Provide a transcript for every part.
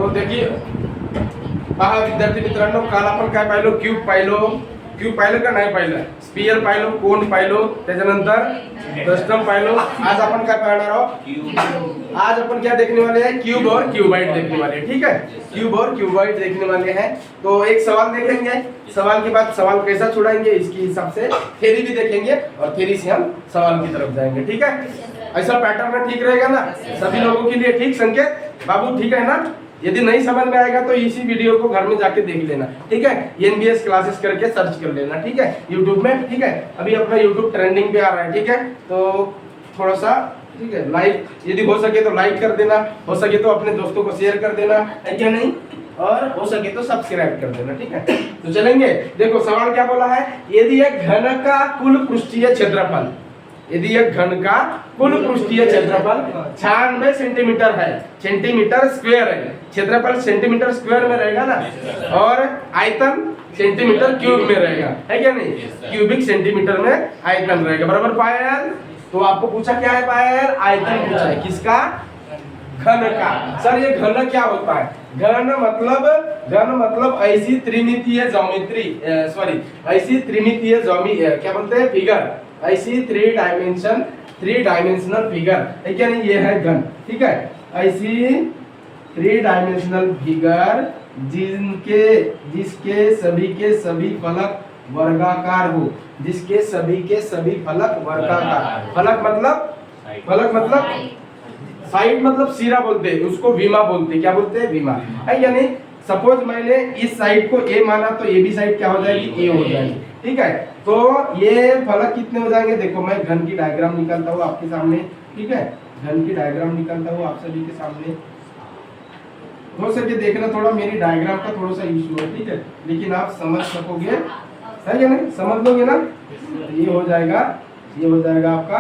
तो देखिए पहा विद्यार्थी मित्रांनो, काल आपण काय पाहिलो, क्यूब पाहिलं का नाही पाहिलं, स्पियर पाहिलो, कोन पाहिलो, त्याच्यानंतर फ्रस्टम पाहिलो. आज आपण काय पाहणार आहोत, आज अपन क्या देखने वाले हैं, क्यूब और क्यूबाइड देखने वाले हैं. ठीक है, क्यूब और क्यूबाइड देखने वाले हैं. तो एक सवाल देखेंगे, सवाल के बाद सवाल कैसा छुड़ाएंगे इसके हिसाब से थ्योरी भी देखेंगे और थ्योरी से हम सवाल की तरफ जाएंगे. ठीक है, ऐसा पैटर्न ठीक रहेगा ना सभी लोगों के लिए. ठीक संकेत बाबू, ठीक है ना. यदि नहीं समझ में आएगा तो इसी वीडियो को घर में जाके देख लेना. ठीक है, एनबीएस क्लासेस करके सर्च कर लेना. ठीक है, यूट्यूब में. ठीक है, अभी अपना यूट्यूब ट्रेंडिंग पे आ रहा है. ठीक है, तो थोड़ा सा ठीक है लाइक, यदि हो सके तो लाइक कर देना, हो सके तो अपने दोस्तों को शेयर कर देना, है क्या नहीं, और हो सके तो सब्सक्राइब कर देना. ठीक है, तो चलेंगे. देखो सवाल क्या बोला है, यदि एक घन का कुल पृष्ठीय क्षेत्रफल, यदि एक घन का कुल पृष्ठीय क्षेत्रफल 96 सेंटीमीटर है, सेंटीमीटर स्क्वायर है, क्षेत्रफल सेंटीमीटर स्क्वायर में रहेगा ना, और आयतन सेंटीमीटर क्यूब में रहेगा, है क्या नहीं, क्यूबिक सेंटीमीटर में आयतन रहेगा. बराबर पायल. तो आपको पूछा क्या है पायल, आयतन पूछा है किसका, घन का. सर ये घन क्या होता है, घन मतलब ऐसी त्रिमितीय ज्योमेट्री, सॉरी ऐसी त्रिमितीय क्या बोलते हैं, फिगर, ऐसी थ्री डायमेंशनल फिगर, है क्या नहीं, ये है घन. ठीक है, ऐसी 3 डायमेंशनल फिगर जिसके सभी के सभी फलक वर्गाकार हो, जिसके सभी के सभी फलक वर्गाकार. फलक मतलब साइड मतलब सिरा बोलते हैं उसको, विमा बोलते हैं. क्या बोलते हैं, विमा, है या नहीं. सपोज मैंने इस साइड को ए माना तो ये भी साइड क्या हो जाएगी, ए हो जाएगी. ठीक है, तो ये फलक कितने हो जाएंगे, देखो मैं घन की डायग्राम निकालता हूँ आपके सामने. ठीक है, घन की डायग्राम निकालता हूँ आप सभी के सामने. हो सके देखना, थोड़ा मेरी डायग्राम का थोड़ा सा इशू है. ठीक है, लेकिन आप समझ सकोगे, है या नहीं, समझ लोगे ना. ये हो जाएगा आपका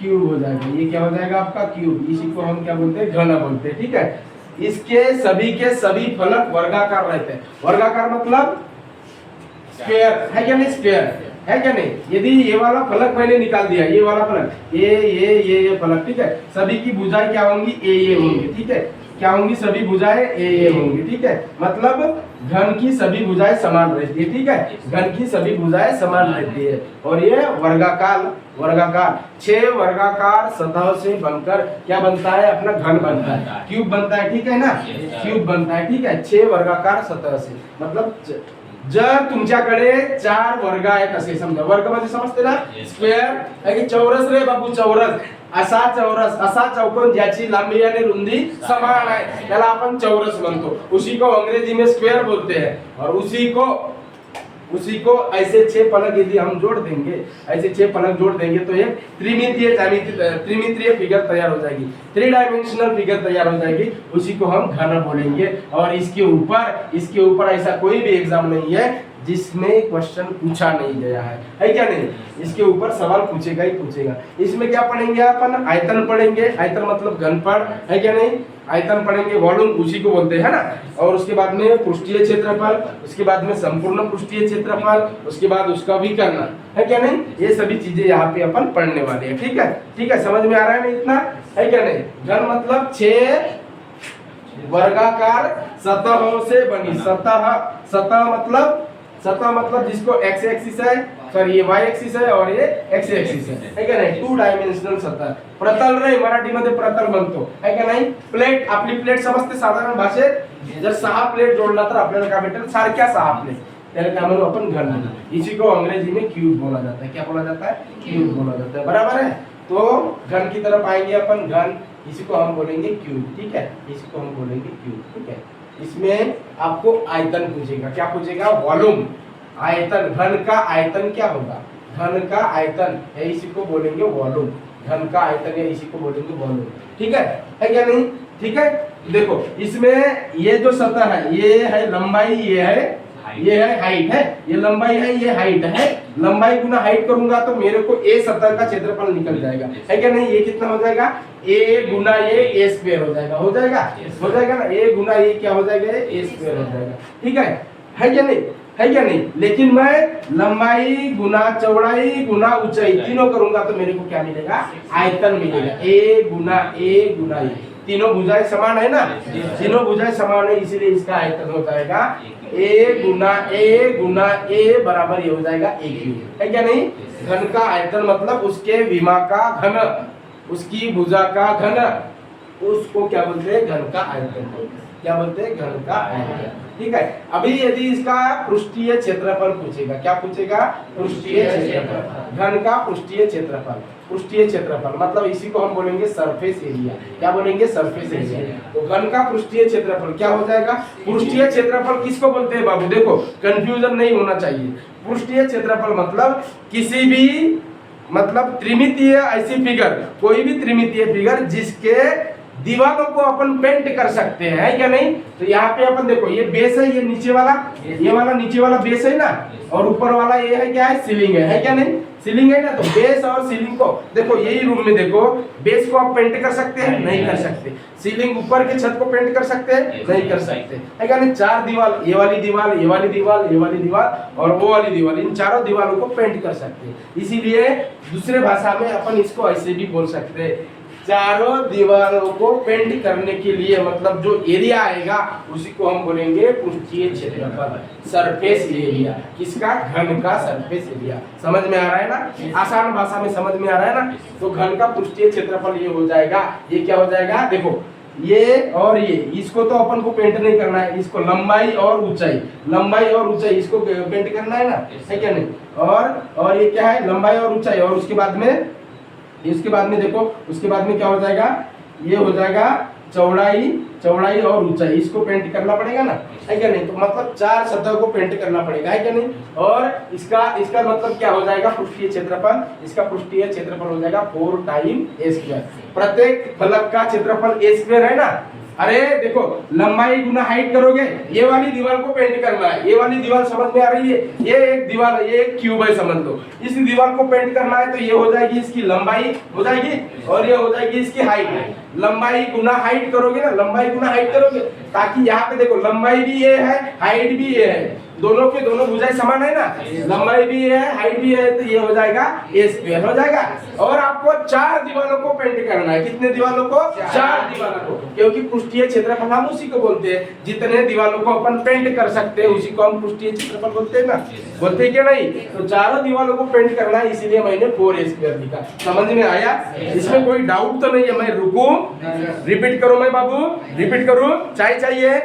क्यूब हो जाएगा. ये क्या हो जाएगा आपका क्यूब. इसी को हम क्या बोलते हैं, घन बोलते हैं. ठीक है, इसके सभी के सभी फलक वर्गाकार रहते हैं. वर्गाकार मतलब स्क्वायर, है क्या नहीं, स्क्वायर, है क्या नहीं. यदि ये वाला फलक मैंने निकाल दिया, ये वाला फलक, ये फलक. ठीक है, सभी की भुजाएं क्या होंगी, ए होंगी. ठीक है, क्या होंगी, सभी भुजाएं ए होंगी. ठीक है, मतलब घन की सभी भुजाएं समान रहती है. ठीक है, घन की सभी भुजाएं समान रहती है. और ये वर्गाकार 6 वर्गाकार सतह से बनकर क्या बनता है, अपना घन बनता है, क्यूब बनता है. ठीक है ना, क्यूब बनता है. ठीक है, 6 वर्गाकार सतह से, मतलब जर तुमच्याकडे 4 वर्ग आहेत असे समजा, वर्ग म्हणजे समजते ना, स्क्वेअर है की चौरस रे बाबू, चौरस, असा चौकोन ज्याची लांबी आणि रुंदी समान आहे त्याला आपण चौरस म्हणतो. उसी को अंग्रेजी में स्क्वायर बोलते हैं. और उसी को ऐसे 6 फलक यदि हम जोड़ देंगे, ऐसे 6 फलक जोड़ देंगे तो एक त्रिमितीय फिगर तैयार हो जाएगी, 3 डायमेंशनल फिगर तैयार हो जाएगी. उसी को हम घन बोलेंगे. और इसके ऊपर ऐसा कोई भी एग्जाम नहीं है जिसमें क्वेश्चन पूछा नहीं गया है क्या नहीं. इसके ऊपर सवाल पूछेगा ही पूछेगा. इसमें क्या पढ़ेंगे अपन, आयतन पढ़ेंगे. आयतन मतलब घनफल, है क्या नहीं. आयतन पढ़ेंगे, वॉल्यूम उसी को बोलते हैं ना. और उसके बाद में पृष्ठीय क्षेत्रफल, उसके बाद में संपूर्ण पृष्ठीय क्षेत्रफल, उसके बाद उसका विकर्ण, है क्या नहीं. ये सभी चीजें यहाँ पे अपन पढ़ने वाले हैं. ठीक है, समझ में आ रहा है ना इतना, है क्या नहीं. घन मतलब 6 वर्गाकार सतहों से बनी. सतह मतलब जिसको एक्स एक्सिस है, सॉरी ये वाई एक्सिस है और ये एक्स एक्सिस है क्या नाही. 2 डायमेंशनल सतह. प्रतल रे मराठीमध्ये प्रतल म्हणतो, है का नाही. प्लेट, आपली प्लेट समजते साधारण भाषेत. जर 6 प्लेट जोडला तर आपल्याला काय भेटेल, सारख्या 6 प्लेट, त्याला काय म्हणू आपण, घन म्हणू. इसी को अंग्रेजी में क्यूब बोला जाता है. क्या बोला जाता है, क्यूब बोला जाता है. बराबर है. तो घन की तरफ आएंगे अपन, घन, इसी को हम बोलेंगे क्यूब. ठीक है, इसी को हम बोलेंगे क्यूब. ठीक है, इसमें आपको आयतन पूछेगा. क्या पूछेगा, वॉल्यूम, आयतन. घन का आयतन क्या होगा, घन का आयतन है, इसी को बोलेंगे वॉल्यूम. घन का आयतन है, इसी को बोलेंगे वॉल्यूम. ठीक है क्या नहीं. ठीक है, देखो इसमें ये जो सतह है, ये है लंबाई, ये है हाइट, है ये लंबाई है, ये हाइट है. लंबाई गुना हाइट करूंगा तो मेरे को ए सतह का क्षेत्रफल निकल जाएगा, है क्या नहीं. ये कितना हो जाएगा, ए गुना ए स्क्वायर हो जाएगा ना. ए गुना ए क्या हो जाएगा, ए स्क्वायर हो जाएगा. ठीक है क्या नहीं. है क्या नहीं? लेकिन मैं लंबाई गुना चौड़ाई गुना ऊंचाई तीनों करूंगा तो मेरे को क्या मिलेगा? आयतन मिलेगा। ए गुना ए, तीनों भुजाएं समान है ना, तीनों भुजाएं समान है, इसीलिए इसका आयतन हो जाएगा ए गुना ए बराबर ये हो जाएगा ए क्यूब, है क्या नहीं? घन का आयतन मतलब उसके विमा का घन, उसकी भुजा का घन, उसको क्या बोलते हैं? घन का आयतन। क्या बोलते हैं? घन का आयतन। ठीक है। अभी यदि इसका पृष्ठीय क्षेत्रफल पूछेगा, क्या पूछेगा? पृष्ठीय क्षेत्रफल, घन का पृष्ठीय क्षेत्रफल। पृष्ठीय क्षेत्रफल मतलब इसी को हम बोलेंगे सरफेस एरिया। क्या बोलेंगे? Surface area. तो घन का पृष्ठीय क्षेत्रफल क्या हो जाएगा? पृष्ठीय क्षेत्रफल किसको बोलते हैं बाबू? देखो कंफ्यूजन नहीं होना चाहिए। पृष्ठीय क्षेत्रफल मतलब किसी भी मतलब त्रिमितीय ऐसी फिगर, कोई भी त्रिमितीय फिगर जिसके दीवारों को अपन पेंट कर सकते हैं, है क्या नहीं? तो यहाँ पे अपन देखो ये बेस है, ये नीचे वाला, ये वाला नीचे वाला बेस है ना, और ऊपर वाला ये है क्या है? सीलिंग है क्या नहीं? सीलिंग है ना। तो बेस और सीलिंग को देखो, यही रूम में देखो, बेस को आप पेंट कर सकते हैं? नहीं कर सकते। सीलिंग ऊपर के छत को पेंट कर सकते हैं? नहीं कर सकते, है क्या नहीं? चार दीवार, ये वाली दीवार, ये वाली दीवार, ये वाली दीवार और वो वाली दीवार, इन चारों दीवारों को पेंट कर सकते हैं। इसीलिए दूसरे भाषा में अपन इसको ऐसे भी बोल सकते हैं, चारों दीवारों को पेंट करने के लिए मतलब जो एरिया आएगा उसी को हम बोलेंगे पृष्ठीय क्षेत्रफल, सरफेस एरिया। किसका? घन का सरफेस एरिया। समझ में आ रहा है ना? आसान भाषा में समझ में आ रहा है ना? तो घन का पृष्ठीय क्षेत्रफल ये हो जाएगा। ये क्या हो जाएगा? देखो ये और ये, इसको तो अपन को पेंट नहीं करना है, इसको लंबाई और ऊंचाई, लंबाई और ऊंचाई इसको पेंट करना है ना, है क्या नहीं? और ये क्या है? लंबाई और ऊंचाई। और उसके बाद में देखो, उसके बाद में क्या हो जाएगा? ये हो जाएगा चौड़ाई और ऊंचाई, इसको पेंट करना पड़ेगा ना, है क्या नहीं? तो मतलब चार सतह को पेंट करना पड़ेगा, है क्या नहीं? और इसका मतलब क्या हो जाएगा? पृष्ठीय क्षेत्रफल। इसका पृष्ठीय क्षेत्रफल हो जाएगा 4 टाइम ए स्क्वायर। प्रत्येक फलक का क्षेत्रफल ए स्क्वायर है ना। अरे देखो, लंबाई गुना हाइट करोगे, ये वाली दीवार को पेंट करना है, ये वाली दीवार समझ में आ रही है? ये एक दीवार है, ये एक क्यूब है समझ लो। इस दीवार को पेंट करना है तो ये हो जाएगी इसकी लंबाई हो जाएगी और ये हो जाएगी इसकी हाइट। लंबाई गुना हाइट करोगे ना, लंबाई गुना हाइट करोगे, ताकि यहाँ पे देखो लंबाई भी ये है, हाइट भी ये है, दोनों के दोनों भुजाएं समान है ना, लंबाई भी ये है, हाइट भी है, तो ये हो जाएगा ए स्क्वायर हो जाएगा। और आपको चार दीवारों को पेंट करना है। कितने दीवारों को? चार दीवारों को, क्योंकि पृष्ठीय क्षेत्रफल हम उसी को बोलते हैं, जितने दीवारों को अपन पेंट कर सकते हैं उसी को हम पृष्ठीय क्षेत्रफल बोलते हैं ना, बोलते हैं क्या नहीं? तो चारों दीवारों को पेंट करना है, इसीलिए मैंने 4 ए स्क्वायर लिखा। समझ में आया? इसमें कोई डाउट तो नहीं है? मैं रुकूं, रिपीट करूं मैं बाबू, रिपीट करूं? चाहिए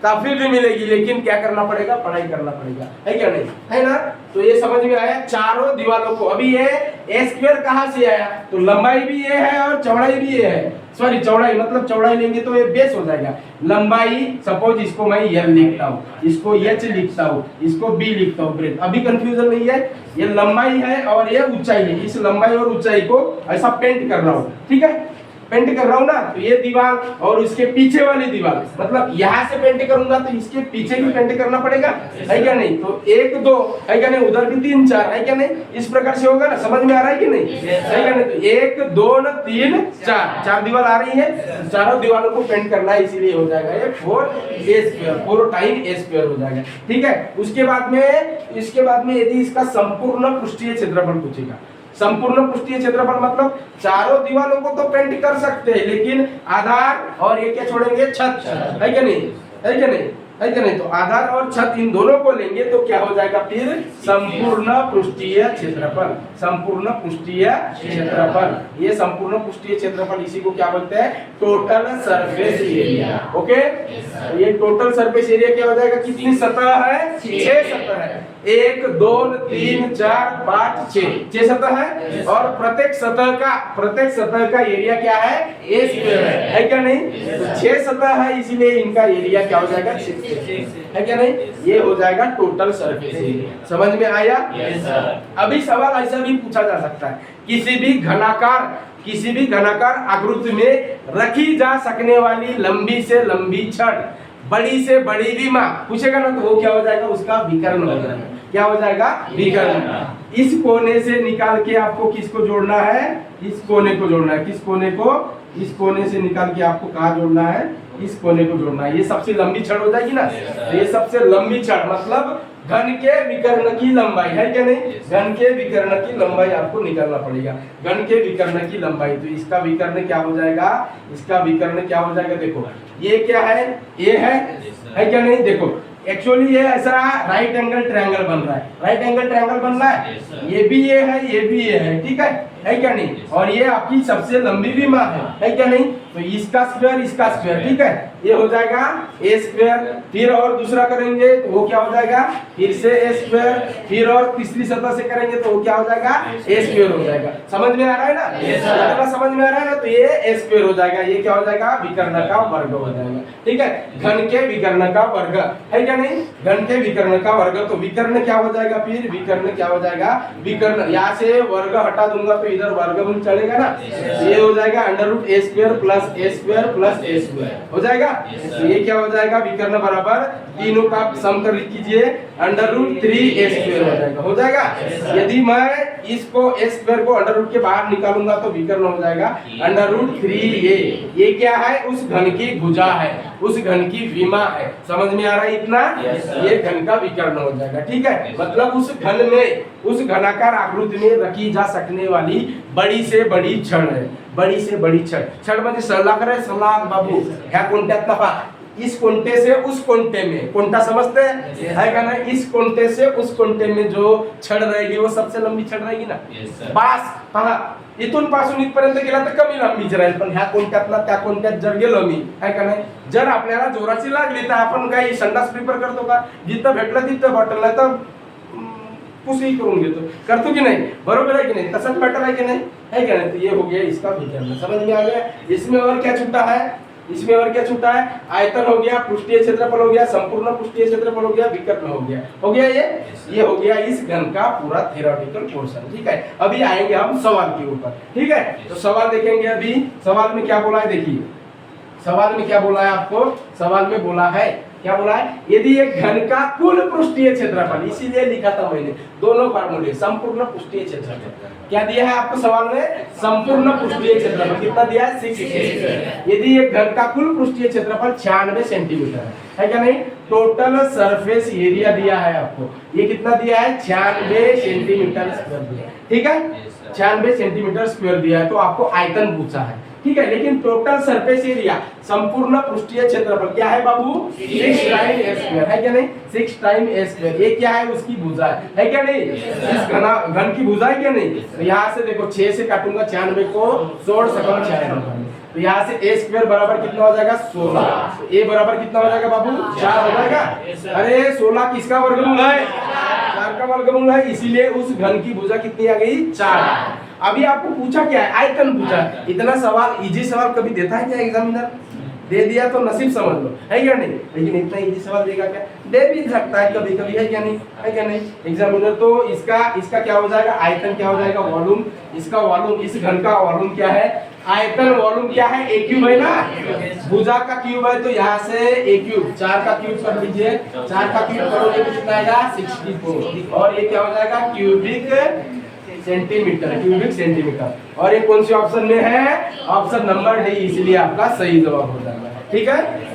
काफी भी मिलेगी, लेकिन क्या करना पड़ेगा? पढ़ाई करना पड़ेगा, है क्या नहीं? है ना? तो ये समझ में आया? चारों दीवारों को, अभी ये ए स्क्वायर कहाँ से आया? तो लंबाई भी ये है और चौड़ाई भी ये है, सॉरी चौड़ाई मतलब चौड़ाई लेंगे तो ये बेस हो जाएगा। लंबाई सपोज इसको मैं एल लिखता हूँ, इसको एच लिखता हूँ, इसको बी लिखता हूँ, ब्रेथ। अभी कंफ्यूजन नहीं है? ये लंबाई है और ये ऊंचाई है, इस लंबाई और ऊंचाई को ऐसा पेंट कर रहा हूँ, ठीक है? पेंट कर रहा हूँ ना, तो ये दीवार और इसके पीछे वाली दीवार, मतलब यहाँ से पेंट करूंगा तो इसके पीछे भी पेंट करना पड़ेगा, है क्या नहीं? तो 1 2 है क्या नहीं, उधर भी 3 4 है क्या नहीं? इस प्रकार से होगा ना, समझ में आ रहा है कि नहीं? है क्या नहीं? तो 1 2 3 4 दीवार आ रही है, चारों दीवारों को पेंट करना है, इसीलिए हो जाएगा ये 4 ए स्क्वायर, 4 टाइम ए स्क्वायर हो जाएगा, ठीक है? उसके बाद में यदि इसका संपूर्ण पृष्ठीय क्षेत्रफल पूछेगा, संपूर्ण पृष्ठीय क्षेत्रफल मतलब चारों दीवारों को तो पेंट कर सकते हैं, लेकिन आधार और ये क्या छोड़ेंगे? छत, है क्या नहीं? है क्या नहीं? है क्या नहीं? तो आधार और छत इन दोनों को लेंगे तो क्या हो जाएगा फिर? संपूर्ण पृष्ठीय क्षेत्रफल, संपूर्ण पृष्ठीय क्षेत्रफल। ये संपूर्ण पृष्ठीय क्षेत्रफल इसी को क्या बोलते हैं? Total surface area. ओके, ये टोटल सरफेस एरिया क्या हो जाएगा? कितनी सतह है? 6 सतह है। 1 2 3 4 5 6 सतह है, और प्रत्येक सतह का एरिया क्या है? ए स्क्वायर है क्या नहीं? तो 6 सतह है, इसीलिए इनका एरिया क्या हो जाएगा? 6 है क्या नहीं? ये हो जाएगा टोटल सरफेस एरिया। समझ में आया? Yes sir. अभी सवाल ऐसा भी पूछा जा सकता है, किसी भी घनाकार आकृति में रखी जा सकने वाली लंबी से लंबी छड़, बड़ी से बड़ी विमा पूछेगा ना, तो वो क्या हो जाएगा? उसका विकर्ण हो जाएगा। क्या हो जाएगा? विकर्ण। इस कोने से निकाल के आपको किसको जोड़ना है? इस कोने को जोड़ना है। किस कोने को? इस कोने से निकाल के आपको कहाँ जोड़ना है? इस कोने को जोड़ना है। ये सबसे लंबी छड़ हो जाएगी ना, तो ये सबसे लंबी छड़ मतलब घन के विकर्ण की लंबाई है क्या नहीं, घन के विकर्ण की लंबाई आपको निकालना पड़ेगा, घन के विकर्ण की लंबाई। तो इसका विकर्ण क्या हो जाएगा, इसका विकर्ण क्या हो जाएगा, देखो ये क्या है, ये है क्या नहीं, देखो एक्चुअली ये ऐसा राइट एंगल ट्रायंगल बन रहा है, राइट एंगल ट्रायंगल बन रहा है, ये भी ये है, ये भी ये है, ठीक है क्या नहीं, और ये आपकी सबसे लंबी विमा है क्या नहीं, तो इसका स्क्वायर, ठीक है, ये हो जाएगा ए स्क्वायर। फिर और दूसरा करेंगे तो वो क्या हो जाएगा, फिर से ए स्क्वायर, फिर और तीसरी सतह से करेंगे तो वो क्या हो जाएगा, ए स्क्वायर हो जाएगा। समझ में आ रहा है ना, इतना समझ में आ रहा है ना, तो ये ए स्क्वायर हो जाएगा, ये क्या हो जाएगा, विकर्ण का वर्ग हो जाएगा, ठीक है, घन के विकर्ण का वर्ग है क्या नहीं, घन के विकर्ण का वर्ग। तो विकर्ण क्या हो जाएगा, फिर विकर्ण क्या हो जाएगा, विकर्ण यहाँ से वर्ग हटा दूंगा तो इधर वर्गमूल चलेगा ना, ये हो जाएगा अंडर रूट ए स्क्वायर प्लस ए स्क्वायर प्लस ए स्क्वायर हो जाएगा। तो ये क्या हो जाएगा, विकर्ण बराबर तीनों का सम कर कीजिए, अंडर रूट 3 ए स्क्वायर हो जाएगा, हो जाएगा। यदि मैं इसको ए स्क्वायर को अंडर रूट के बाहर निकालूंगा तो विकर्ण हो जाएगा अंडर रूट 3a। ये क्या है, उस घन की भुजा है, उस घन की विमा है, समझ में आ रहा है इतना, ये घन का विकर्ण हो जाएगा, ठीक है। मतलब उस घन में, उस घनाकार आकृति में रखी जा सकने वाली बड़ी से बड़ी छड़ है, बड़ी से बड़ी छड़, छड़ म्हणजे सलाख रे सलाख बाबू, ह्या कोणत्यातला पहा, इस कोंटे से उस कोंटे में, कोंटा समझते हैं है का ना, इस कोंटे से उस कोंटे में जो छड़ रहेगी वो सबसे लंबी छड़ रहेगी ना, बस पहा इथून पासून इथपर्यंत गेला तर कमी लांबीच राहील, पण ह्या कोंट्यातला त्या कोंट्यात जर गेलो मी है का नाही, जर आपल्याला जोराची लागली तर आपण काही संडास प्रिफर करतो का, जिथं भेटलं तिथं बॉटल नाही तर पुसही करून घेतो, करतो की नहीं, बरोबर है कि नहीं, तसंच बेटर है कि नहीं, है क्या नहीं। तो ये हो गया इसका विकर्ण, समझ में आ गया। इसमें और क्या छूटा है, इसमें और क्या छूटा है, आयतन हो गया, पृष्ठीय क्षेत्रफल हो गया, संपूर्ण पृष्ठीय क्षेत्रफल हो गया, विकर्ण हो गया, हो गया ये हो गया इस घन का पूरा थ्योरेटिकल पोर्शन, ठीक है। अभी आएंगे हम सवाल के ऊपर, ठीक है। तो सवाल देखेंगे, अभी सवाल में क्या बोला है, देखिए सवाल में क्या बोला है आपको, सवाल में बोला है, क्या बोला है, यदि एक घन का कुल पृष्ठीय क्षेत्रफल, इसीलिए लिखा था मैंने दोनों फार्मूले, संपूर्ण पृष्ठीय क्षेत्रफल क्या दिया है आपको सवाल में, संपूर्ण पृष्ठीय क्षेत्रफल कितना दिया है, 6। यदि एक घन का कुल पृष्ठीय क्षेत्रफल 96 सेंटीमीटर है क्या नहीं, टोटल सरफेस एरिया दिया है आपको, ये कितना दिया है, 96 सेंटीमीटर स्क्वायर दिया है, ठीक है, 96 सेंटीमीटर स्क्वायर दिया है। तो आपको आयतन पूछा है, ठीक है, लेकिन टोटल सरफेस एरिया, संपूर्ण पृष्ठीय क्षेत्रफल क्या है बाबू, 6 टाइम ए स्क्वायर है क्या नहीं, 6 टाइम ए स्क्वायर, ये क्या है, उसकी भुजा है क्या नहीं, इस घन की भुजा है क्या नहीं। तो यहाँ से देखो 6 से काटूंगा 96 को 16 तो यहाँ से ए स्क्वायर बराबर कितना हो जाएगा, 16, ए बराबर कितना हो जाएगा बाबू, 4 हो जाएगा। अरे 16 किसका वर्गमूल है, 4 का वर्गमूल है, इसीलिए उस घन की भुजा कितनी आ गई, 4। अभी आपको पूछा क्या है, आयतन पूछा। इतना सवाल, इजी सवाल कभी देता है क्या एग्जामिनर, दे दिया तो नसीब समझ लो, है क्या नहीं, लेकिन इतना इजी सवाल देगा क्या, दे भी सकता है कभी कभी, है क्या नहीं, है क्या नहीं एग्जामिनर। तो इसका क्या हो जाएगा, आयतन क्या हो जाएगा, वॉल्यूम, इसका वॉल्यूम, इस घन का वॉल्यूम क्या है, आयतन वॉल्यूम क्या है, ए क्यूब है ना, भुजा का क्यूब है, तो यहाँ से ए क्यूब, 4 का क्यूब कर लीजिए, 4 का क्यूब करोगे तो कितना आएगा, 64, और ये क्या हो जाएगा, क्यूबिक सेंटीमीटर। और ये कौन सी ऑप्शन में है, ऑप्शन नंबर डी, इसलिए आपका सही जवाब हो जाएगा, ठीक है।